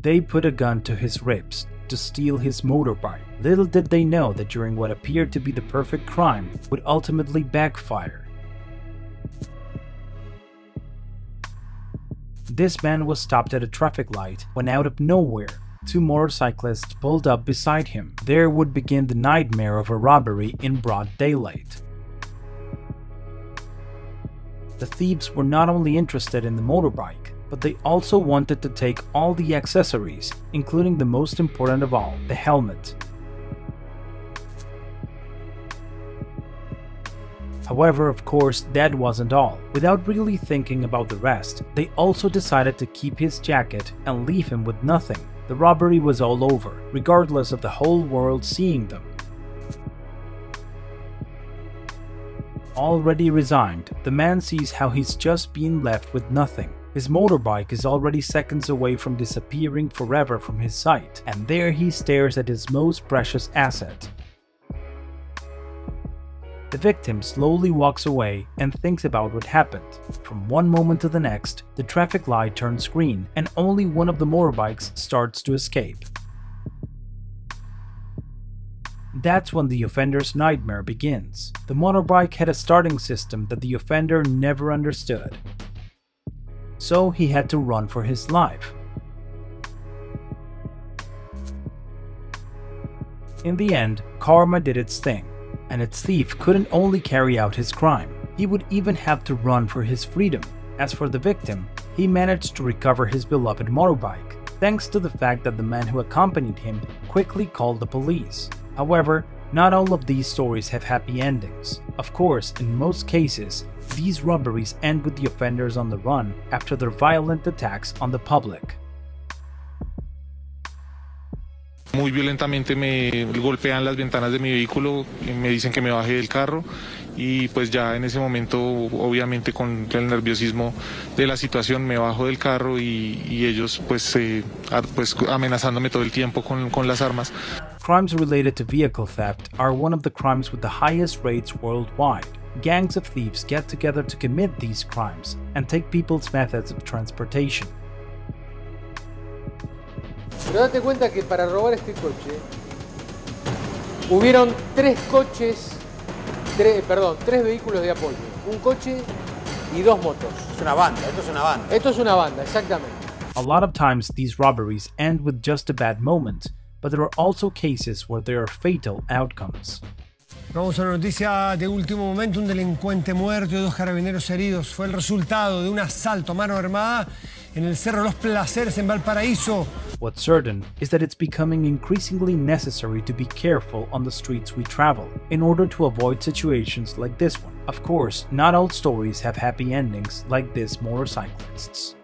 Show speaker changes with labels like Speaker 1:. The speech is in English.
Speaker 1: They put a gun to his ribs to steal his motorbike. Little did they know that during what appeared to be the perfect crime would ultimately backfire. This man was stopped at a traffic light when out of nowhere, two motorcyclists pulled up beside him. There would begin the nightmare of a robbery in broad daylight. The thieves were not only interested in the motorbike, but they also wanted to take all the accessories, including the most important of all, the helmet. However, of course, that wasn't all. Without really thinking about the rest, they also decided to keep his jacket and leave him with nothing. The robbery was all over, regardless of the whole world seeing them. Already resigned, the man sees how he's just been left with nothing. His motorbike is already seconds away from disappearing forever from his sight, and there he stares at his most precious asset. The victim slowly walks away and thinks about what happened. From one moment to the next, the traffic light turns green and only one of the motorbikes starts to escape. That's when the offender's nightmare begins. The motorbike had a starting system that the offender never understood. So he had to run for his life. In the end, karma did its thing, and its thief couldn't only carry out his crime, he would even have to run for his freedom. As for the victim, he managed to recover his beloved motorbike, thanks to the fact that the man who accompanied him quickly called the police. However, not all of these stories have happy endings. Of course, in most cases, these robberies end with the offenders on the run after their violent attacks on the public.
Speaker 2: Muy violentamente me golpean las ventanas de mi vehículo, me dicen que me baje del carro y pues ya en ese momento, obviamente con el nerviosismo de la situación, me bajo del carro y ellos pues amenazándome todo el tiempo con las armas.
Speaker 1: Crimes related to vehicle theft are one of the crimes with the highest rates worldwide. Gangs of thieves get together to commit these crimes and take people's methods of transportation.
Speaker 3: Pero date cuenta que para robar este coche hubieron tres vehículos de apoyo, un coche y dos motos.
Speaker 4: Es una banda, esto es una banda.
Speaker 3: Esto es una banda, exactamente.
Speaker 1: A lot of times these robberies end with just a bad moment, but there are also cases where there are fatal outcomes.
Speaker 5: Vamos a una noticia de último momento. Un delincuente muerto y dos carabineros heridos fue el resultado de un asalto a mano armada en el Cerro Los Placeres en Valparaíso.
Speaker 1: What's certain is that it's becoming increasingly necessary to be careful on the streets we travel in order to avoid situations like this one. Of course, not all stories have happy endings like this motorcyclists.